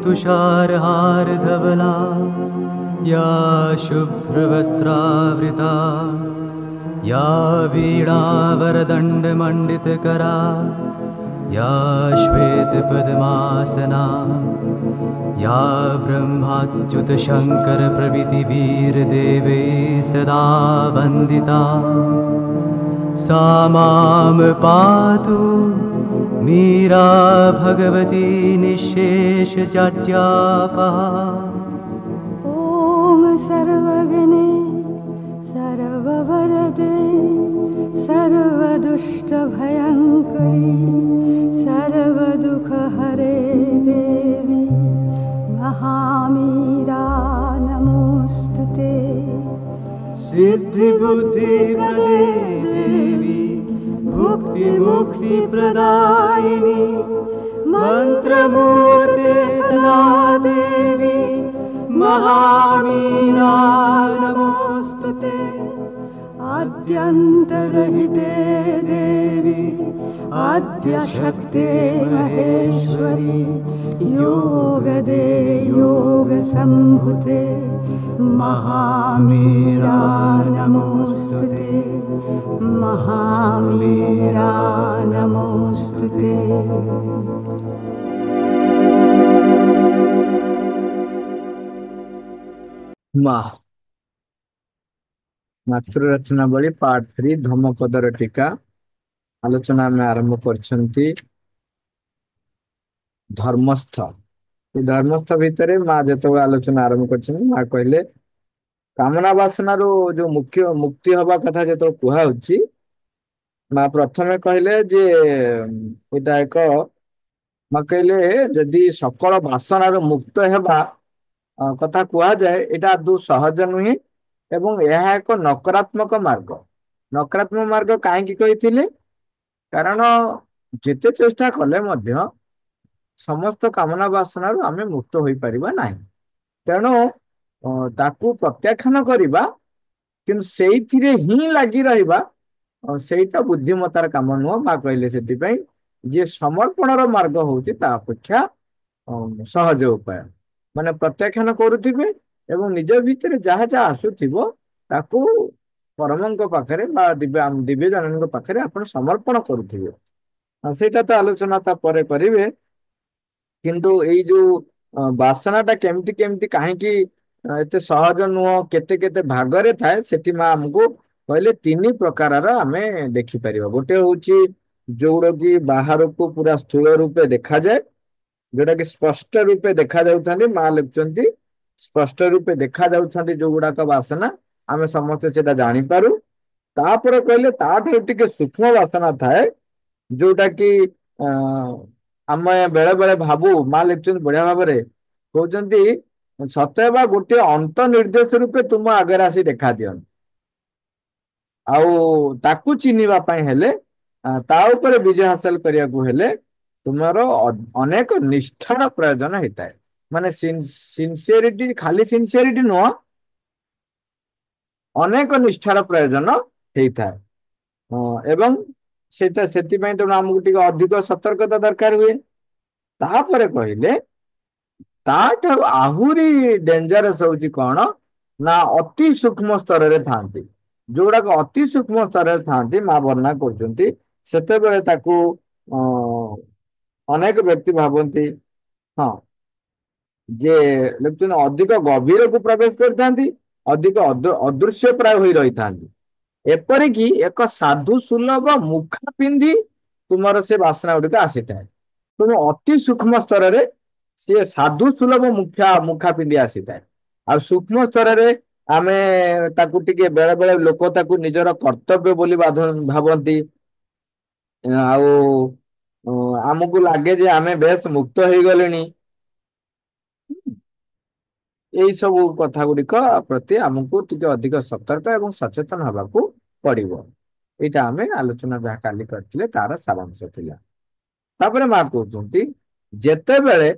तुषारहार धवला या शुभ्रवस्त्रावृता या वीणावरदण्डमण्डितकरा या श्वेतपद्मासना या ब्रह्माच्युतशङ्करप्रभृतिवीरदेवैः सदा वन्दिता सा मां पातु मीरा भगवती निःशेषजाड्यापहा। ॐ सर्वगणे सर्ववरदे सर्वदुष्टभयङ्करी सर्वदुःखहरे देवी महामीरा नमोऽस्तुते। सिद्धिबुद्धिप्रदे देवी भुक्तिमुक्तिप्रदायिनी मन्त्रमूर्ते सदा देवी महामीरा नमोऽस्तुते। आद्यन्तरहिते देवी आद्यशक्ते महेश्वरी योगदे योगसम्भुते महामीरा नमोऽस्तुते महामीरा नमोऽस्तुते। माँ मातृरचनावली पार्ट 3 धम्मपदर टीका आलोचना में आरंभ करछंती। धर्मस्थ धर्मस्थ भितर माँ जो आलोचना आरंभ कर माँ कहले कामना वासना जो मुख्य मुक्ति हवा कथा जो कहुची माँ प्रथमे कहले जे एटा एक माँ कहले जदि सकल वासनार मुक्त हेबा कथा कुआ जाए एटा आदौ सहज नुहे एवं यह एक नकारात्मक मार्ग। नकारात्मक मार्ग कहीं कही कारण जिते चेष्टा कले मध्य समस्त कामना वासना आम मुक्त हो पारिबा नहीं। तेणु ताकू प्रत्याख्यान करवा किंतु सेइथिरे ही लगी रहिबा सेटा बुद्धिमतार काम नुह। माँ कहले से जे समर्पणर मार्ग होची ता अपेक्षा सहज उपाय माने प्रत्याख्यान करुथिबे एवं निज भितर जहाँ जहाँ आसुथिबो ताकू परमंक पाखरे बा दिव्य जनक पाखरे आपण समर्पण करुथिबे। सेटा तो आलोचना ता परे करिवे किंतु एई जो वासनाटा केमती केमती कहीं एते सहज नुह केते केते भागरे थाए सेठी माँ हमको कहले 3 प्रकार आमे देखि परिबा। गोटे होची जोड़ की बाहर को पूरा स्थूल रूपे देखा जाए जोटा कि स्पष्ट रूपे देखा जाउथांदी। माँ लिखुचंती स्पष्ट रूपे देखा जाउथांदी जो गुड़ाक वासना आमे समस्त सेटा जानि पारू। तापर कहले ताठो टिके सूक्ष्म वासना थाए जोटा कि आम बेले बेले भावु। माँ लिखुचंती बढ़िया भाव में कहउचंती सतैव गोटे अंत निर्देश रूपे तुम आगे आसी देखा दियन आउ ताकू चिन्हिबा पई हेले ता ऊपर विजय हासिल करिया को हेले तुमरो अनेक निष्ठार प्रयोजन होता है। माने सिंसियरिटी खाली सिंसियरिटी नुह अनेक निष्ठार प्रयोजन होता है एवं सेटा सेति पई तो हमकु टिके अधिक सतर्कता दरकार हुए। तापरे कहले ताठर आहुरी डेंजरस होची कौन ना अति सूक्ष्म स्तर रे थांती जोड़ाक अति सूक्ष्म स्तर रे थांती माँ वर्णना करचंती सेते बेले ताकू अनेक व्यक्ति भावती हाँ जे लेकिन अधिक गभीर को प्रवेश करथांती अधिक अदृश्य प्राय होई रही थांती। एपरिक एक साधु सुलभ मुखा पिंधि तुमर से वासना गुड़िक आसी थाए तुम अति सूक्ष्म स्तर रे सी साधु सुलभ मुखा पिंधि आसी थाए। आ सूक्ष्म स्तर रे आमे ताकू टिके बेले बेले लोक ताकू निजर कर्तव्य बोली भावती आउ आमको लगे जे आमे बेस मुक्त हो गले यही सब कथा गुड़िक प्रति आमको टिके अधिक सतर्क एवं सचेतन हवा पड़ो। यहाँ आम आलोचना जहाँ काली करते तार सारांश थिला। तापरे माँ कहते जेते बेले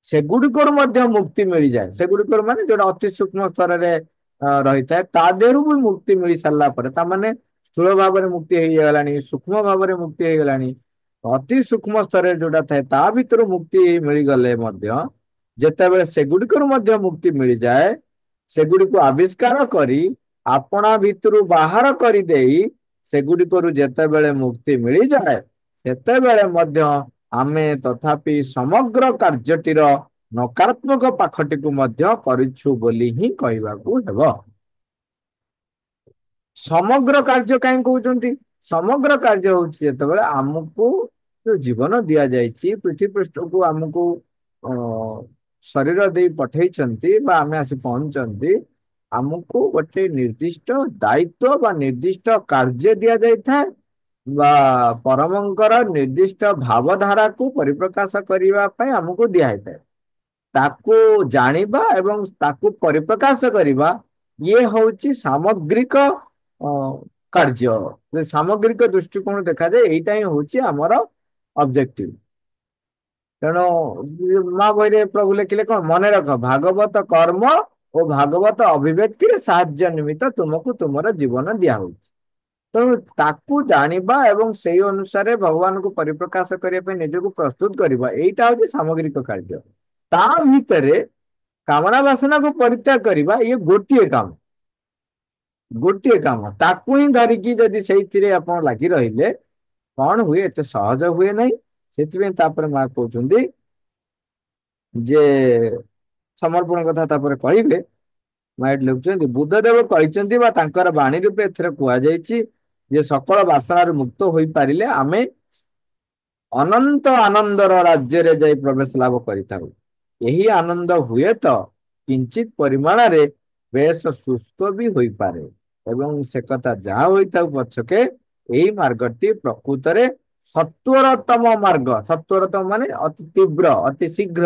सेगुड़िकर मुक्ति मिल जाए सेगुड़िकर माने जो अति सूक्ष्म स्तर रे रही था ता देहरु भी मुक्ति मिल सारा पर ताने स्थूल भाव में मुक्ति हो गलानी सूक्ष्म भाव में मुक्ति हो गलानी अति सूक्ष्म स्तर जोड़ा थाए ता भीतर मुक्ति मिल गले ଯେତେବେଳେ ସେଗୁଡ଼ିକରୁ ମଧ୍ୟ ମୁକ୍ତି ମିଳିଯାଏ, ସେଗୁଡ଼ିକୁ ଆବିଷ୍କାର କରି ଆପଣା ଭିତରୁ ବାହାର କରିଦେଇ ସେଗୁଡ଼ିକରୁ ଯେତେବେଳେ ମୁକ୍ତି ମିଳିଯାଏ, ସେତେବେଳେ ମଧ୍ୟ ଆମେ ତଥାପି ସମଗ୍ର କାର୍ଯ୍ୟଟିର ନକାରାତ୍ମକ ପାଖଟିକୁ ମଧ୍ୟ କରିଛୁ ବୋଲି ହିଁ କହିବାକୁ ହେବ। ସମଗ୍ର କାର୍ଯ୍ୟ କାହିଁ କହୁଛନ୍ତି? ସମଗ୍ର କାର୍ଯ୍ୟ ହଉଛି ଯେତେବେଳେ ଆମକୁ ଯୋଉ ଜୀବନ ଦିଆଯାଇଛି, ପୃଥିବୀ ପୃଷ୍ଠକୁ ଆମକୁ ଶରୀର ଦେଇ ପଠେଇଛନ୍ତି ବା ଆମେ ଆସି ପହଞ୍ଚନ୍ତି, ଆମକୁ ଗୋଟେ ନିର୍ଦ୍ଦିଷ୍ଟ ଦାୟିତ୍ୱ ବା ନିର୍ଦ୍ଦିଷ୍ଟ କାର୍ଯ୍ୟ ଦିଆଯାଇଥାଏ ବା ପରମଙ୍କର ନିର୍ଦ୍ଦିଷ୍ଟ ଭାବଧାରାକୁ ପରିପ୍ରକାଶ କରିବା ପାଇଁ ଆମକୁ ଦିଆହେଇଥାଏ। ତାକୁ ଜାଣିବା ଏବଂ ତାକୁ ପରିପ୍ରକାଶ କରିବା, ଇଏ ହଉଛି ସାମଗ୍ରିକ କାର୍ଯ୍ୟ। ସାମଗ୍ରିକ ଦୃଷ୍ଟିକୋଣ ଦେଖାଯାଏ, ଏଇଟା ହିଁ ହଉଛି ଆମର ଅବଜେକ୍ଟିଭ। ତେଣୁ ମା ବହିରେ ପ୍ରଭୁ ଲେଖିଲେ କଣ? ମନେ ରଖ, ଭାଗବତ କର୍ମ ଓ ଭାଗବତ ଅଭିବ୍ୟକ୍ତିରେ ସାହାଯ୍ୟ ନିମିତ୍ତ ତୁମକୁ ତୁମର ଜୀବନ ଦିଆହଉଛି। ତେଣୁ ତାକୁ ଜାଣିବା ଏବଂ ସେଇ ଅନୁସାରେ ଭଗବାନଙ୍କୁ ପରିପ୍ରକାଶ କରିବା ପାଇଁ ନିଜକୁ ପ୍ରସ୍ତୁତ କରିବା, ଏଇଟା ହଉଛି ସାମଗ୍ରିକ କାର୍ଯ୍ୟ। ତା ଭିତରେ କାମନା ବାସନାକୁ ପରିତ୍ୟାଗ କରିବା, ଇଏ ଗୋଟିଏ କାମ। ଗୋଟିଏ କାମ, ତାକୁ ହିଁ ଧରିକି ଯଦି ସେଇଥିରେ ଆପଣ ଲାଗି ରହିଲେ କଣ ହୁଏ? ଏତେ ସହଜ ହୁଏ ନାହିଁ। ସେଥିପାଇଁ ତାପରେ ମା କହୁଛନ୍ତି ଯେ ସମର୍ପଣ କଥା ତାପରେ କହିବେ। ମା ଏଠି ଲେଖୁଛନ୍ତି, ବୁଦ୍ଧଦେବ କହିଛନ୍ତି ବା ତାଙ୍କର ବାଣୀ ରୂପେ ଏଥିରେ କୁହାଯାଇଛି ଯେ ସକଳ ବାସନାରୁ ମୁକ୍ତ ହୋଇପାରିଲେ ଆମେ ଅନନ୍ତ ଆନନ୍ଦର ରାଜ୍ୟରେ ଯାଇ ପ୍ରବେଶ ଲାଭ କରିଥାଉ। ଏହି ଆନନ୍ଦ ହୁଏତ କିଞ୍ଚିତ ପରିମାଣରେ ବେଶ ସୁସ୍ଥ ବି ହୋଇପାରେ, ଏବଂ ସେ କଥା ଯାହା ହୋଇଥାଉ ପଛକେ ଏହି ମାର୍ଗଟି ପ୍ରକୃତରେ ସତ୍ୱରତମ ମାର୍ଗ। ସତ୍ୱରତମ ମାନେ ଅତି ତୀବ୍ର, ଅତି ଶୀଘ୍ର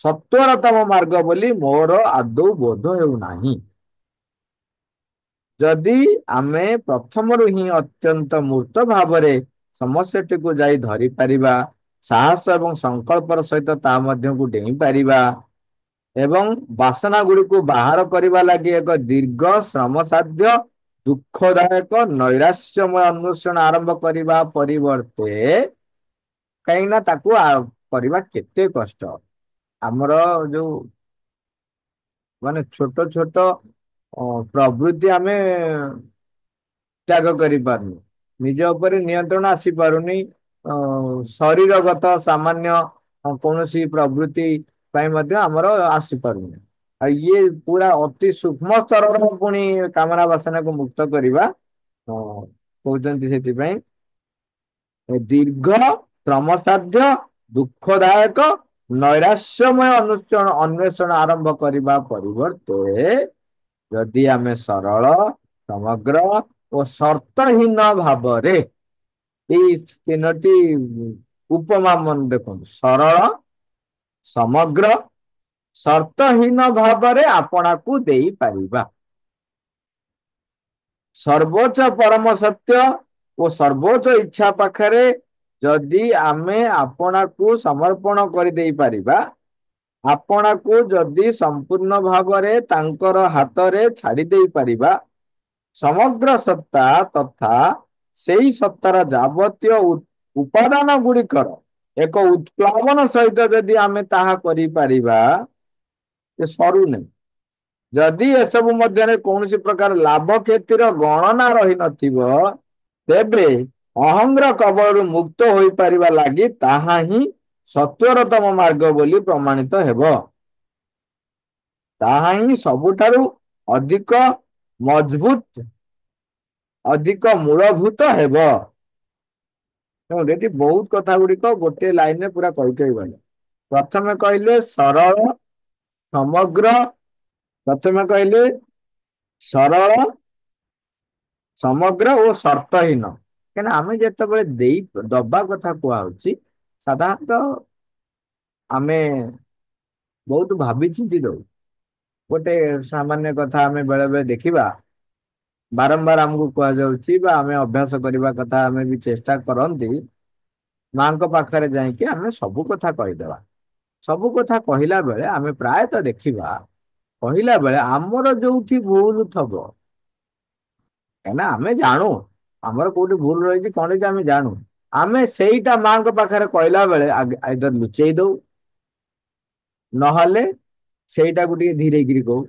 ସତ୍ୱରତମ ମାର୍ଗ ବୋଲି ମୋର ଆଦୌ ବୋଧ ହେଉନାହିଁ। ଯଦି ଆମେ ପ୍ରଥମରୁ ହିଁ ଅତ୍ୟନ୍ତ ମୂର୍ତ୍ତ ଭାବରେ ସମସ୍ୟାଟିକୁ ଯାଇ ଧରିପାରିବା, ସାହସ ଏବଂ ସଂକଳ୍ପର ସହିତ ତା ମଧ୍ୟକୁ ଡେଇଁ ପାରିବା ଏବଂ ବାସନା ଗୁଡ଼ିକୁ ବାହାର କରିବା ଲାଗି ଏକ ଦୀର୍ଘ ଶ୍ରମସାଧ୍ୟ ଦୁଃଖଦାୟକ ନୈରାଶ୍ୟମୟ ଅନ୍ୱେଷଣ ଆରମ୍ଭ କରିବା ପରିବର୍ତ୍ତେ, କାହିଁକି ନା ତାକୁ କରିବା କେତେ କଷ୍ଟ। ଆମର ଯୋଉ ମାନେ ଛୋଟ ଛୋଟ ପ୍ରବୃତ୍ତି ଆମେ ତ୍ୟାଗ କରିପାରୁନି, ନିଜ ଉପରେ ନିୟନ୍ତ୍ରଣ ଆସିପାରୁନି, ଶରୀରଗତ ସାମାନ୍ୟ କୌଣସି ପ୍ରବୃତ୍ତି ପାଇଁ ମଧ୍ୟ ଆମର ଆସିପାରୁନି। ଆଉ ଇଏ ପୁରା ଅତି ସୂକ୍ଷ୍ମ ସ୍ତରର ପୁଣି କାମନା ବାସନାକୁ ମୁକ୍ତ କରିବା କହୁଛନ୍ତି। ସେଥିପାଇଁ ଦୀର୍ଘ ଶ୍ରମସାଧ୍ୟ ଦୁଃଖଦାୟକ ନୈରାଶ୍ୟମୟ ଅନ୍ୱେଷଣ ଆରମ୍ଭ କରିବା ପରିବର୍ତ୍ତେ ଯଦି ଆମେ ସରଳ, ସମଗ୍ର ଓ ସର୍ତ୍ତହୀନ ଭାବରେ, ଏଇ ତିନୋଟି ଉପମା ମନେ ଦେଖନ୍ତୁ, ସରଳ, ସମଗ୍ର, ସର୍ତ୍ତହୀନ ଭାବରେ ଆପଣାକୁ ଦେଇପାରିବା, ସର୍ବୋଚ୍ଚ ପରମ ସତ୍ୟ ଓ ସର୍ବୋଚ୍ଚ ଇଚ୍ଛା ପାଖରେ ଯଦି ଆମେ ଆପଣାକୁ ସମର୍ପଣ କରିଦେଇ ପାରିବା, ଆପଣାକୁ ଯଦି ସମ୍ପୂର୍ଣ୍ଣ ଭାବରେ ତାଙ୍କର ହାତରେ ଛାଡି ଦେଇ ପାରିବା, ସମଗ୍ର ସତ୍ତା ତଥା ସେଇ ସତ୍ତାର ଯାବତୀୟ ଉପାଦାନ ଗୁଡ଼ିକର ଏକ ଉତ୍ପ୍ଳାବନ ସହିତ ଯଦି ଆମେ ତାହା କରିପାରିବା, ସରୁନି। ଯଦି ଏସବୁ ମଧ୍ୟରେ କୌଣସି ପ୍ରକାର ଲାଭ କ୍ଷତିର ଗଣନା ରହିନଥିବ, ତେବେ ଅହଂର କବଳରୁ ମୁକ୍ତ ହୋଇପାରିବା ଲାଗି ତାହା ହିଁ ସତ୍ୱରତମ ମାର୍ଗ ବୋଲି ପ୍ରମାଣିତ ହେବ। ତାହା ହିଁ ସବୁଠାରୁ ଅଧିକ ମଜବୁତ, ଅଧିକ ମୂଳଭୂତ ହେବ। ଏଠି ବହୁତ କଥା ଗୁଡିକ ଗୋଟିଏ ଲାଇନରେ ପୁରା କହି ଗଲେ। ପ୍ରଥମେ କହିଲେ ସରଳ, ସମଗ୍ର, ପ୍ରଥମେ କହିଲେ ସରଳ, ସମଗ୍ର ଓ ସର୍ତ୍ତହୀନ। କାହିଁକିନା ଆମେ ଯେତେବେଳେ ଦବା କଥା କୁହାହଉଛି, ସାଧାରଣତଃ ଆମେ ବହୁତ ଭାବି ଚିନ୍ତି ଦଉ। ଗୋଟେ ସାମାନ୍ୟ କଥା ଆମେ ବେଳେ ବେଳେ ଦେଖିବା, ବାରମ୍ବାର ଆମକୁ କୁହାଯାଉଛି ବା ଆମେ ଅଭ୍ୟାସ କରିବା କଥା, ଆମେ ବି ଚେଷ୍ଟା କରନ୍ତି ମାଙ୍କ ପାଖରେ ଯାଇକି ଆମେ ସବୁ କଥା କହିଦେବା। ସବୁ କଥା କହିଲା ବେଳେ ଆମେ ପ୍ରାୟତଃ ଦେଖିବା, କହିଲା ବେଳେ ଆମର ଯୋଉଠି ଭୁଲ ଥବ, କାହିଁକିନା ଆମେ ଜାଣୁ ଆମର କୋଉଠି ଭୁଲ ରହିଛି, କଣ ହେଇଛି ଆମେ ଜାଣୁ, ଆମେ ସେଇଟା ମାଙ୍କ ପାଖରେ କହିଲା ବେଳେ ଆଇଦର ଲୁଚେଇ ଦଉ, ନହେଲେ ସେଇଟାକୁ ଟିକେ ଧୀରେକିରି କହୁ।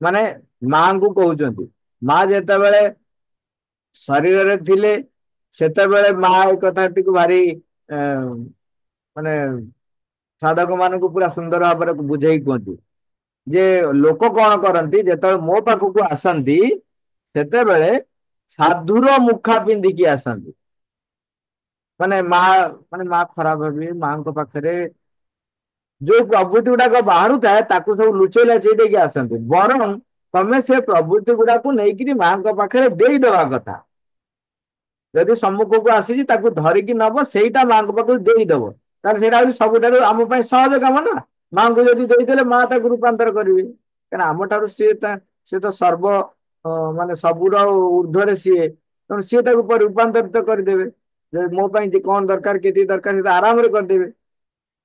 ମାନେ ମାଙ୍କୁ କହୁଛନ୍ତି। ମା ଯେତେବେଳେ ଶରୀରରେ ଥିଲେ ସେତେବେଳେ ମା ଏ କଥାଟିକୁ ଭାରି ମାନେ ସାଧକ ମାନଙ୍କୁ ପୁରା ସୁନ୍ଦର ଭାବରେ ବୁଝେଇ କୁହନ୍ତି ଯେ ଲୋକ କଣ କରନ୍ତି ଯେତେବେଳେ ମୋ ପାଖକୁ ଆସନ୍ତି ସେତେବେଳେ ସାଧୁର ମୁଖା ପିନ୍ଧିକି ଆସନ୍ତି। ମାନେ ମା ଖରାପ ଭାବିବେ, ମାଙ୍କ ପାଖରେ ଯୋଉ ପ୍ରଭୃତି ଗୁଡାକ ବାହାରୁଥାଏ ତାକୁ ସବୁ ଲୁଚେଇ ଲାଚେଇ ଦେଇକି ଆସନ୍ତି। ବରଂ ତମେ ସେ ପ୍ରଭୃତି ଗୁଡାକୁ ନେଇକିରି ମାଙ୍କ ପାଖରେ ଦେଇଦବା କଥା। ଯଦି ସମ୍ମୁଖକୁ ଆସିଛି ତାକୁ ଧରିକି ନବ, ସେଇଟା ମାଙ୍କ ପାଖକୁ ଦେଇଦବ, ତାହେଲେ ସେଇଟା ହଉଛି ସବୁଠାରୁ ଆମ ପାଇଁ ସହଜ କାମ ନା। ମାଙ୍କୁ ଯଦି ଦେଇଦେଲେ ମା ତାକୁ ରୂପାନ୍ତର କରିବେ, କାରଣ ଆମ ଠାରୁ ସିଏ ତ ସର୍ବ ମାନେ ସବୁର ଉର୍ଦ୍ଧ୍ୱରେ ସିଏ, ତେଣୁ ସିଏ ତାକୁ ରୂପାନ୍ତରିତ କରିଦେବେ। ଯେ ମୋ ପାଇଁ ଯେ କଣ ଦରକାର, କେତିକି ଦରକାର, ସେ ଆରାମରେ କରିଦେବେ।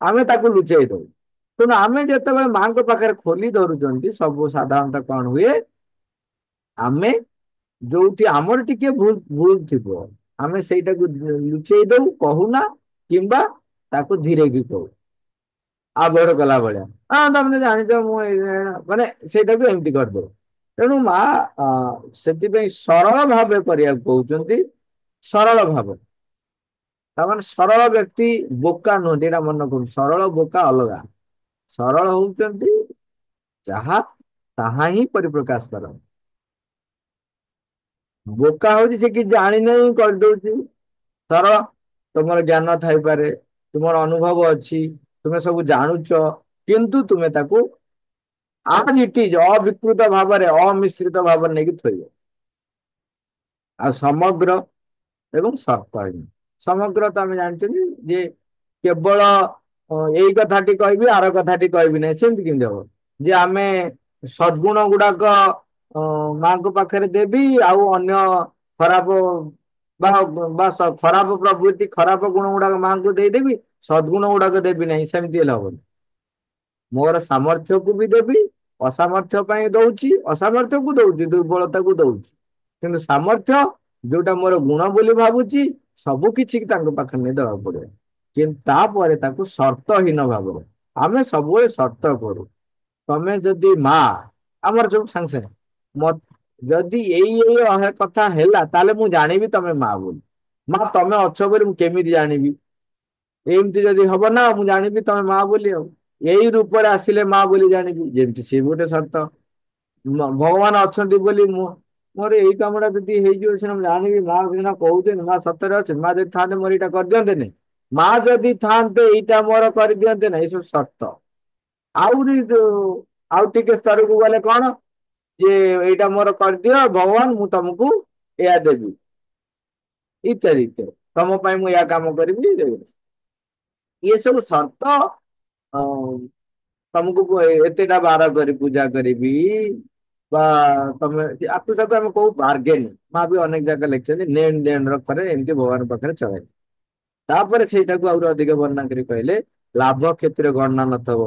ଆମେ ତାକୁ ଲୁଚେଇ ଦଉ। ତେଣୁ ଆମେ ଯେତେବେଳେ ମାଙ୍କ ପାଖରେ ଖୋଲି ଧରୁଛନ୍ତି, ସବୁ ସାଧାରଣତଃ କଣ ହୁଏ, ଆମେ ଯୋଉଠି ଆମର ଟିକେ ଭୁଲ ଥିବ ଆମେ ସେଇଟାକୁ ଲୁଚେଇ ଦଉ, କହୁନା, କିମ୍ବା ତାକୁ ଧୀରେକି କହୁ ଆଭଏଡ କଲା ଭଳିଆ। ତମେ ଜାଣିଛ ମୁଁ ମାନେ ସେଇଟାକୁ ଏମିତି କରିଦଉ। ତେଣୁ ମା ସେଥିପାଇଁ ସରଳ ଭାବେ କରିବାକୁ କହୁଛନ୍ତି। ସରଳ ଭାବ, ତାମାନେ ସରଳ ବ୍ୟକ୍ତି ବୋକା ନୁହନ୍ତି, ଏଇଟା ମନେ କରୁଛୁ। ସରଳ ବୋକା ଅଲଗା। ସରଳ ହଉଛନ୍ତି ଯାହା ତାହା ହିଁ ପରିପ୍ରକାଶ କରନ୍ତି। ବୋକା ହଉଛି ସେ କିଛି ଜାଣିନାହିଁ କରିଦଉଛି। ଧର ତୁମର ଜ୍ଞାନ ଥାଇପାରେ, ତୁମର ଅନୁଭବ ଅଛି, ତୁମେ ସବୁ ଜାଣୁଛ, କିନ୍ତୁ ତୁମେ ତାକୁ ଆଜ ଇଟ ଇଜ ଅବିକୃତ ଭାବରେ, ଅମିଶ୍ରିତ ଭାବରେ ନେଇକି ଥୋଇବ। ଆଉ ସମଗ୍ର ଏବଂ ସର୍ତ୍ତହୀନ। ସମଗ୍ର ତ ଆମେ ଜାଣିଛନ୍ତି ଯେ କେବଳ ଏଇ କଥାଟି କହିବି, ଆର କଥାଟି କହିବି ନାହିଁ, ସେମିତି କେମିତି ହବ? ଯେ ଆମେ ସଦ୍ଗୁଣ ଗୁଡାକ ମାଙ୍କ ପାଖରେ ଦେବି, ଆଉ ଅନ୍ୟ ଖରାପ ଖରାପ ପ୍ରଭୃତି, ଖରାପ ଗୁଣ ଗୁଡାକ ମାଙ୍କୁ ଦେଇଦେବି, ସଦ୍ଗୁଣ ଗୁଡାକ ଦେବି ନାହିଁ, ସେମିତି ହେଲେ ହବନି। ମୋର ସାମର୍ଥ୍ୟକୁ ବି ଦେବି, ଅସାମର୍ଥ୍ୟ ପାଇଁ ଦଉଛି, ଅସାମର୍ଥ୍ୟକୁ ଦଉଛି, ଦୁର୍ବଳତାକୁ ଦଉଛି, କିନ୍ତୁ ସାମର୍ଥ୍ୟ ଯୋଉଟା ମୋର ଗୁଣ ବୋଲି ଭାବୁଛି ସବୁ କିଛି ତାଙ୍କ ପାଖରେ ନେଇ ଦେବାକୁ ପଡିବ। କିନ୍ତୁ ତାପରେ ତାକୁ ସର୍ତ୍ତହୀନ ଭାବରେ। ଆମେ ସବୁବେଳେ ସର୍ତ୍ତ କରୁ। ତମେ ଯଦି ମା, ଆମର ସବୁ ସାଙ୍ଗେ ସାଙ୍ଗେ ଯଦି ଏଇ କଥା ହେଲା ତାହେଲେ ମୁଁ ଜାଣିବି ତମେ ମା ବୋଲି। ମା ତମେ ଅଛ ବୋଲି ମୁଁ କେମିତି ଜାଣିବି? ଏମିତି ଯଦି ହବ ନା, ମୁଁ ଜାଣିବି ତମେ ମା ବୋଲି। ଆଉ ଏଇ ରୂପରେ ଆସିଲେ ମା ବୋଲି ଜାଣିବି, ଯେମିତି ସିଏ ଗୋଟେ ସର୍ତ୍ତ। ଭଗବାନ ଅଛନ୍ତି ବୋଲି ମୋର ଏଇ କାମଟା ଯଦି ହେଇଯିବ ସିନା ମୁଁ ଜାଣିବି ମା ସିନା କହୁଛନ୍ତି ମା ସତରେ ଅଛନ୍ତି। ମା ଯଦି ଥାନ୍ତେ ମୋର ଏଇଟା କରିଦିଅନ୍ତେନି, ମା ଯଦି ଥାନ୍ତେ ଏଇଟା ମୋର କରିଦିଅନ୍ତେ ନା, ଏସବୁ ସର୍ତ୍ତ। ଆହୁରି ଆଉ ଟିକେ ସ୍ତରକୁ ଗଲେ କଣ, ଯେ ଏଇଟା ମୋର କରିଦିଅ ଭଗବାନ, ମୁଁ ତମକୁ ଏଇଆ ଦେବି, ଇତ୍ୟାଦି ଇତ୍ୟାଦି, ତମ ପାଇଁ ମୁଁ ଏଇଆ କାମ କରିବି। ଇଏ ସବୁ ସର୍ତ୍ତ। ତମକୁ ଏତେଟା ବାର କରି ପୂଜା କରିବି, ବା ତମେ ଆକୁ ତାକୁ ଆମେ କହୁ ବାର୍ଗେନ। ମା ବି ଅନେକ ଜାଗା ଲେଖିଛନ୍ତି ନେଣ ଦେଣ ର ପରେ ଏମିତି ଭଗବାନ ପାଖରେ ଚଳେଇ। ତାପରେ ସେଇଟାକୁ ଆହୁରି ଅଧିକ ବର୍ଣ୍ଣନା କରି କହିଲେ, ଲାଭ କ୍ଷେତ୍ରରେ ଗଣନା ନଥବ,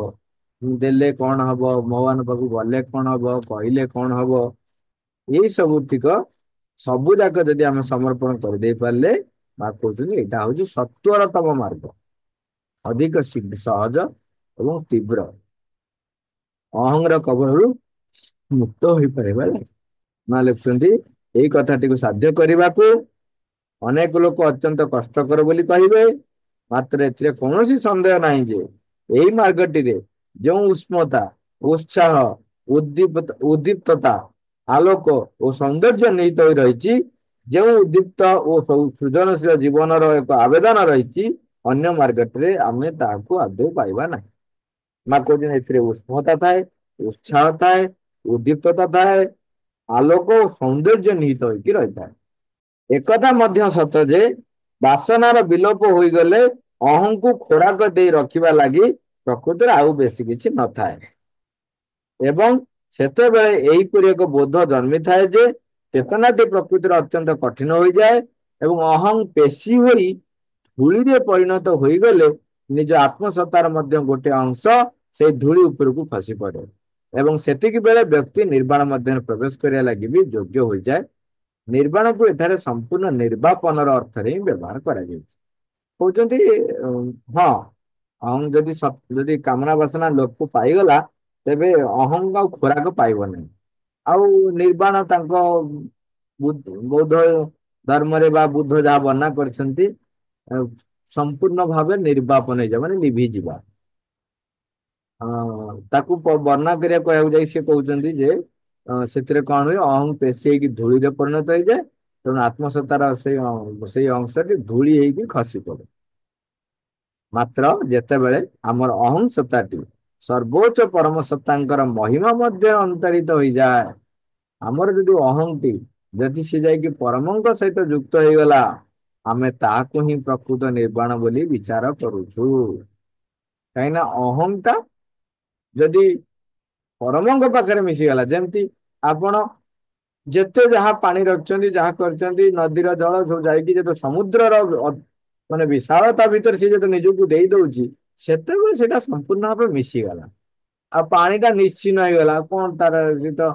ଦେଲେ କଣ ହବ, ଭଗବାନ ପାଖକୁ ଗଲେ କଣ ହବ, କହିଲେ କଣ ହବ, ଏଇ ସବୁତିକ ସବୁ ଯାକ ଯଦି ଆମେ ସମର୍ପଣ କରିଦେଇ ପାରିଲେ, ମା କହୁଛନ୍ତି ଏଇଟା ହଉଛି ସତ୍ୱରତମ ମାର୍ଗ, ଅଧିକ ସହଜ ଏବଂ ତୀବ୍ର, ଅହଂର କବଳରୁ ମୁକ୍ତ ହୋଇପାରିବା ଲାଗି। ମା ଲେଖୁଛନ୍ତି ଏଇ କଥାଟିକୁ ସାଧ୍ୟ କରିବାକୁ ଅନେକ ଲୋକ ଅତ୍ୟନ୍ତ କଷ୍ଟକର ବୋଲି କହିବେ, ମାତ୍ର ଏଥିରେ କୌଣସି ସନ୍ଦେହ ନାହିଁ ଯେ ଏଇ ମାର୍ଗଟିରେ ଯେଉଁ ଉଷ୍ମତା, ଉତ୍ସାହ, ଉଦ୍ଦୀପ୍ତତା, ଆଲୋକ ଓ ସୌନ୍ଦର୍ଯ୍ୟ ନିହିତ ହୋଇ ରହିଛି, ଯେଉଁ ଉଦ୍ଦୀପ୍ତ ଓ ସୃଜନଶୀଳ ଜୀବନର ଏକ ଆବେଦନ ରହିଛି, ଅନ୍ୟ ମାର୍ଗଟିରେ ଆମେ ତାହାକୁ ଆଦୌ ପାଇବା ନାହିଁ। ମା କହୁଛନ୍ତି ଏଥିରେ ଉଷ୍ମତା ଥାଏ, ଉତ୍ସାହ ଥାଏ, ଉଦ୍ଦୀପ୍ତତା ଥାଏ, ଆଲୋକ ଓ ସୌନ୍ଦର୍ଯ୍ୟ ନିହିତ ହୋଇକି ରହିଥାଏ। ଏକଥା ମଧ୍ୟ ସତ ଯେ ବାସନାର ବିଲୋପ ହୋଇଗଲେ ଅହଂକୁ ଖୋରାକ ଦେଇ ରଖିବା ଲାଗି ପ୍ରକୃତରେ ଆଉ ବେଶୀ କିଛି ନଥାଏ, ଏବଂ ସେତେବେଳେ ଏହିପରି ଏକ ବୋଧ ଜନ୍ମିଥାଏ ଯେ ଚେତନାଟି ପ୍ରକୃତିରେ ଅତ୍ୟନ୍ତ କଠିନ ହୋଇଯାଏ ଏବଂ ଅହଂ ପେଶୀ ହୋଇ ଧୂଳିରେ ପରିଣତ ହୋଇଗଲେ ନିଜ ଆତ୍ମସତ୍ତାର ମଧ୍ୟ ଗୋଟେ ଅଂଶ ସେଇ ଧୂଳି ଉପରକୁ ଖସି ପଡେ ଏବଂ ସେତିକି ବେଳେ ବ୍ୟକ୍ତି ନିର୍ବାଣ ମଧ୍ୟରେ ପ୍ରବେଶ କରିବା ଲାଗି ବି ଯୋଗ୍ୟ ହୋଇଯାଏ। ନିର୍ବାଣକୁ ଏଠାରେ ସମ୍ପୂର୍ଣ୍ଣ ନିର୍ବାପନର ଅର୍ଥରେ ହିଁ ବ୍ୟବହାର କରାଯାଇଛି। କହୁଛନ୍ତି ହଁ, ଅହଂ ଯଦି କାମନା ବାସନା ଲୋପ ପାଇଗଲା, ତେବେ ଅହଂ ଆଉ ଖୋରାକ ପାଇବ ନାହିଁ। ଆଉ ନିର୍ବାଣ ତାଙ୍କ ବୌଦ୍ଧ ଧର୍ମରେ ବା ବୁଦ୍ଧ ଯାହା ବର୍ଣ୍ଣନା କରିଛନ୍ତି, ଅ, ସମ୍ପୂର୍ଣ୍ଣ ଭାବେ ନିର୍ବାପନ ହେଇଯିବ, ମାନେ ଲିଭିଯିବା। ତାକୁ ବର୍ଣ୍ଣନା କରିବାକୁ କହିବାକୁ ଯାଇ ସେ କହୁଛନ୍ତି ଯେ ସେଥିରେ କଣ ହୁଏ, ଅହଂ ପେଶୀ ହେଇକି ଧୂଳିରେ ପରିଣତ ହେଇଯାଏ। ତେଣୁ ଆତ୍ମସତ୍ତାର ସେଇ ଅଂଶଟି ଧୂଳି ହେଇକି ଖସି ପଡେ। ମାତ୍ର ଯେତେବେଳେ ଆମର ଅହଂ ସତ୍ତାଟି ସର୍ବୋଚ୍ଚ ପରମ ସତ୍ତାଙ୍କର ମହିମା ମଧ୍ୟ ଅନ୍ତରିତ ହୋଇଯାଏ, ଆମର ଯଦି ଅହଂଟି ଯଦି ସେ ଯାଇକି ପରମଙ୍କ ସହିତ ଯୁକ୍ତ ହେଇଗଲା, ଆମେ ତାହାକୁ ହିଁ ପ୍ରକୃତ ନିର୍ବାଣ ବୋଲି ବିଚାର କରୁଛୁ। କାହିଁକି ନା ଅହଂ ଟା ଯଦି ପରମଙ୍କ ପାଖରେ ମିଶିଗଲା, ଯେମିତି ଆପଣ ଯେତେ ଯାହା ପାଣି ରଖିଛନ୍ତି, ଯାହା କରିଛନ୍ତି, ନଦୀର ଜଳ ସବୁ ଯାଇକି ଯେତେ ସମୁଦ୍ରର ମାନେ ବିଶାଳତା ଭିତରେ ସେ ଯେତେ ନିଜକୁ ଦେଇ ଦଉଛି, ସେତେବେଳେ ସେଇଟା ସମ୍ପୂର୍ଣ୍ଣ ଭାବେ ମିଶିଗଲା। ଆଉ ପାଣି ଟା ନିଶ୍ଚିହ୍ନ ହେଇଗଲା, କଣ ତାର ତ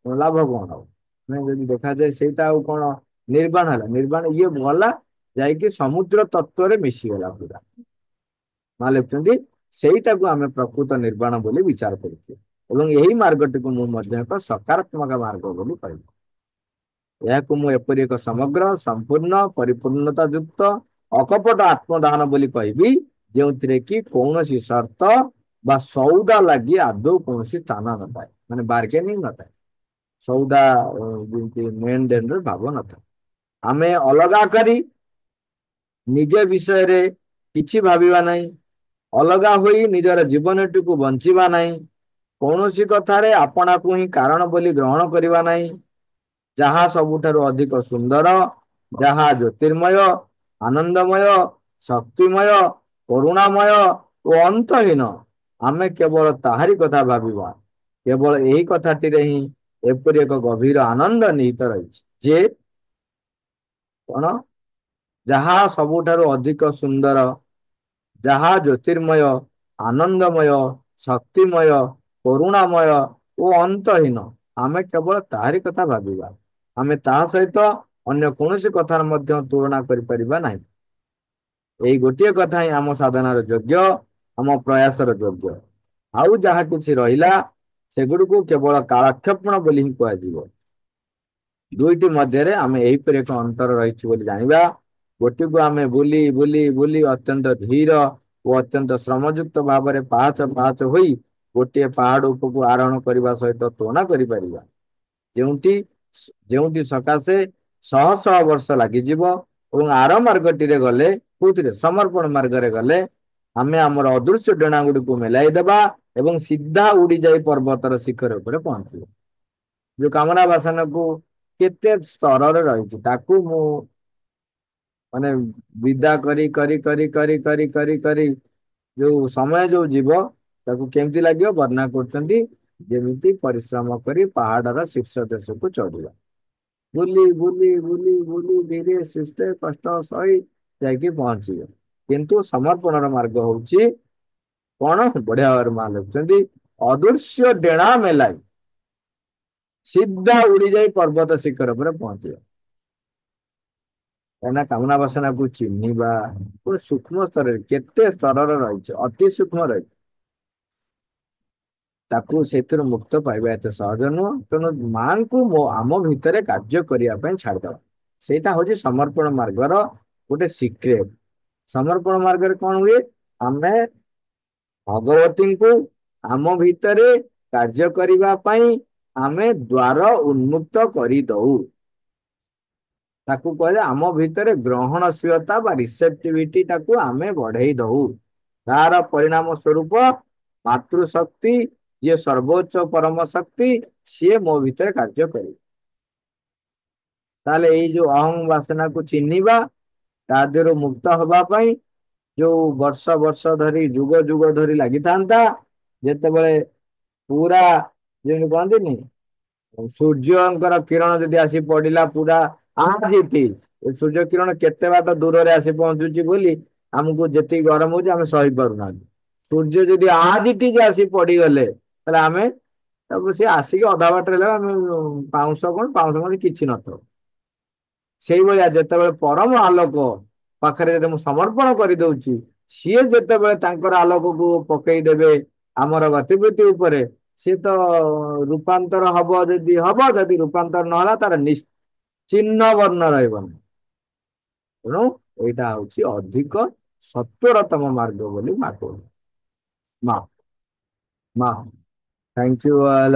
ଲାଭ କଣ ଆଉ? ମାନେ ଯଦି ଦେଖାଯାଏ ସେଇଟା ଆଉ କଣ ନିର୍ବାଣ ହେଲା? ନିର୍ବାଣ ଇଏ ଗଲା ଯାଇକି ସମୁଦ୍ର ତତ୍ଵରେ ମିଶିଗଲା ପୁରା। ମା ଲେଖୁଛନ୍ତି ସେଇଟାକୁ ଆମେ ପ୍ରକୃତ ନିର୍ବାଣ ବୋଲି ବିଚାର କରୁଛୁ। ଏବଂ ଏହି ମାର୍ଗଟିକୁ ମୁଁ ମଧ୍ୟ ଏକ ସକାରାତ୍ମକ ମାର୍ଗ ବୋଲି କହିବି। ଏହାକୁ ମୁଁ ଏପରି ଏକ ସମଗ୍ର, ସମ୍ପୂର୍ଣ୍ଣ, ପରିପୂର୍ଣ୍ଣତା ଯୁକ୍ତ ଅକପଟ ଆତ୍ମଦାନ ବୋଲି କହିବି, ଯେଉଁଥିରେ କି କୌଣସି ସର୍ତ୍ତ ବା ସଉଦା ଲାଗି ଆଦୌ କୌଣସି ସ୍ଥାନ ନଥାଏ, ମାନେ ବାର୍ଗେନିଂ ନଥାଏ। ସଉଦା ଯେମିତି ନେଣ ଦେଣର ଭାବ ନଥାଏ। ଆମେ ଅଲଗା କରି ନିଜ ବିଷୟରେ କିଛି ଭାବିବା ନାହିଁ, ଅଲଗା ହୋଇ ନିଜର ଜୀବନଟିକୁ ବଞ୍ଚିବା ନାହିଁ, କୌଣସି କଥାରେ ଆପଣାକୁ ହିଁ କାରଣ ବୋଲି ଗ୍ରହଣ କରିବା ନାହିଁ। ଯାହା ସବୁଠାରୁ ଅଧିକ ସୁନ୍ଦର, ଯାହା ଜ୍ୟୋତିର୍ମୟ, ଆନନ୍ଦମୟ, ଶକ୍ତିମୟ, କରୁଣାମୟ ଓ ଅନ୍ତହୀନ, ଆମେ କେବଳ ତାହାରି କଥା ଭାବିବା। କେବଳ ଏହି କଥାଟିରେ ହିଁ ଏପରି ଏକ ଗଭୀର ଆନନ୍ଦ ନିହିତ ରହିଛି ଯେ କଣ, ଯାହା ସବୁଠାରୁ ଅଧିକ ସୁନ୍ଦର, ଯାହା ଜ୍ୟୋତିର୍ମୟ, ଆନନ୍ଦମୟ, ଶକ୍ତିମୟ, କରୁଣାମୟ ଓ ଅନ୍ତହୀନ, ଆମେ କେବଳ ତାହାରି କଥା ଭାବିବା। ଆମେ ତାହା ସହିତ ଅନ୍ୟ କୌଣସି କଥାର ମଧ୍ୟ ତୁଳନା କରିପାରିବା ନାହିଁ। ଏଇ ଗୋଟିଏ କଥା ହିଁ ଆମ ସାଧନାର ଯୋଗ୍ୟ, ଆମ ପ୍ରୟାସର ଯୋଗ୍ୟ। ଆଉ ଯାହା କିଛି ରହିଲା, ସେଗୁଡ଼ିକୁ କେବଳ କାଳକ୍ଷେପଣ ବୋଲି ହିଁ କୁହାଯିବ। ଦୁଇଟି ମଧ୍ୟରେ ଆମେ ଏହିପରି ଏକ ଅନ୍ତର ରହିଛୁ ବୋଲି ଜାଣିବା। ଗୋଟିକୁ ଆମେ ବୁଲି ବୁଲି ବୁଲି ଅତ୍ୟନ୍ତ ଧୀର ଓ ଅତ୍ୟନ୍ତ ଶ୍ରମଯୁକ୍ତ ଭାବରେ ପାହାଚ ପାହାଚ ହୋଇ ଗୋଟିଏ ପାହାଡ ଉପକୁ ଆରୋହଣ କରିବା ସହିତ ତୁଳନା କରିପାରିବା। ଯେଉଁଠି ଯେଉଁଠି ସକାଶେ ଶହ ଶହ ବର୍ଷ ଲାଗିଯିବ, ଏବଂ ଆର ମାର୍ଗଟିରେ ଗଲେ, କୋଉଥିରେ, ସମର୍ପଣ ମାର୍ଗରେ ଗଲେ, ଆମେ ଆମର ଅଦୃଶ୍ୟ ଡେଣା ଗୁଡିକୁ ମେଲାଇ ଦେବା ଏବଂ ସିଧା ଉଡି ଯାଇ ପର୍ବତର ଶିଖର ଉପରେ ପହଞ୍ଚିବ। ଯୋଉ କାମନା ବାସନାକୁ କେତେ ସ୍ତରରେ ରହିଛି, ତାକୁ ମୁଁ ମାନେ ବିଦା କରି କରି କରି କରି କରି କରି କରି ଯୋଉ ସମୟ ଯୋଉ ଯିବ, ତାକୁ କେମିତି ଲାଗିବ ବର୍ଣ୍ଣନା କରୁଛନ୍ତି, ଯେମିତି ପରିଶ୍ରମ କରି ପାହାଡର ଶୀର୍ଷ ଦେଶକୁ ଚଢିବା। ବୁଲି ବୁଲି ବୁଲି ବୁଲି ଧୀରେ ସୁସ୍ଥେ କଷ୍ଟ ସହି ଯାଇକି ପହଞ୍ଚିବ। କିନ୍ତୁ ସମର୍ପଣର ମାର୍ଗ ହଉଛି କଣ, ବଢିଆ ଭାବରେ ମା ଲେଖୁଛନ୍ତି, ଅଦୃଶ୍ୟ ଡେଣା ମେଲାଇ ସିଧା ଉଡି ଯାଇ ପର୍ବତ ଶିଖର ଉପରେ ପହଞ୍ଚିବ। କାହିଁକିନା କାମନା ବାସନାକୁ ଚିହ୍ନିବା ଗୋଟେ ସୂକ୍ଷ୍ମ ସ୍ତରରେ, କେତେ ସ୍ତରରେ ରହିଛି, ଅତି ସୂକ୍ଷ୍ମ ରହିଛି, ତାକୁ ସେଥିରୁ ମୁକ୍ତ ପାଇବା ଏତେ ସହଜ ନୁହଁ। ତେଣୁ ମାଙ୍କୁ ଆମ ଭିତରେ କାର୍ଯ୍ୟ କରିବା ପାଇଁ ଛାଡିଦବା, ସେଇଟା ହଉଛି ସମର୍ପଣ ମାର୍ଗର ଗୋଟେ ସିକ୍ରେଟ। ସମର୍ପଣ ମାର୍ଗରେ କଣ ହୁଏ, ଆମେ ଭଗବତୀଙ୍କୁ ଆମ ଭିତରେ କାର୍ଯ୍ୟ କରିବା ପାଇଁ ଆମେ ଦ୍ୱାର ଉନ୍ମୁକ୍ତ କରିଦଉ। ତାକୁ କହିଲେ ଆମ ଭିତରେ ଗ୍ରହଣଶୀଳତା ବା ରିସେପ୍ଟିଭିଟି ଟାକୁ ଆମେ ବଢେଇ ଦଉ। ତାର ପରିଣାମ ସ୍ୱରୂପ ମାତୃ ଶକ୍ତି, ଯିଏ ସର୍ବୋଚ୍ଚ ପରମ ଶକ୍ତି, ସିଏ ମୋ ଭିତରେ କାର୍ଯ୍ୟ କରିବ। ତାହେଲେ ଏଇ ଯୋଉ ଅହଂ ବାସନାକୁ ଚିହ୍ନିବା, ତା ଦେହରୁ ମୁକ୍ତ ହବା ପାଇଁ ଯୋଉ ବର୍ଷ ବର୍ଷ ଧରି, ଯୁଗ ଯୁଗ ଧରି ଲାଗିଥାନ୍ତା, ଯେତେବେଳେ ପୁରା ଯେମିତି କହନ୍ତିନି, ସୂର୍ଯ୍ୟଙ୍କର କିରଣ ଯଦି ଆସି ପଡିଲା ପୁରା ଆଜିଠି, ସୂର୍ଯ୍ୟ କିରଣ କେତେ ବାଟ ଦୂରରେ ଆସି ପହଞ୍ଚୁଛି ବୋଲି ଆମକୁ ଯେତିକି ଗରମ ହଉଛି ଆମେ ସହି ପାରୁନାହାନ୍ତି। ସୂର୍ଯ୍ୟ ଯଦି ଆଜିଠି ଯେ ଆସି ପଡିଗଲେ, ତାହେଲେ ଆମେ ତାକୁ ସେ ଆସିକି ଅଧା ବାଟରେ ହେଲେ ଆମେ ପାଉଁଶ କଣ କିଛି ନଥିବ। ସେଇଭଳିଆ ଯେତେବେଳେ ପରମ ଆଲୋକ ପାଖରେ ଯଦି ମୁଁ ସମର୍ପଣ କରିଦଉଛି, ସିଏ ଯେତେବେଳେ ତାଙ୍କର ଆଲୋକକୁ ପକେଇ ଦେବେ ଆମର ଗତିବିଧି ଉପରେ, ସିଏ ତ ରୂପାନ୍ତର ହବ, ଯଦି ହବ, ଯଦି ରୂପାନ୍ତର ନହେଲା ତାର ନିଶ୍ଚିହ୍ନ ବର୍ଣ୍ଣ ରହିବନି। ତେଣୁ ଏଇଟା ହଉଛି ଅଧିକ ସତ୍ୱରତମ ମାର୍ଗ ବୋଲି ମା କହୁଛି। ମା ମା, ଥ୍ୟାଙ୍କ ୟୁ ଅଲ୍।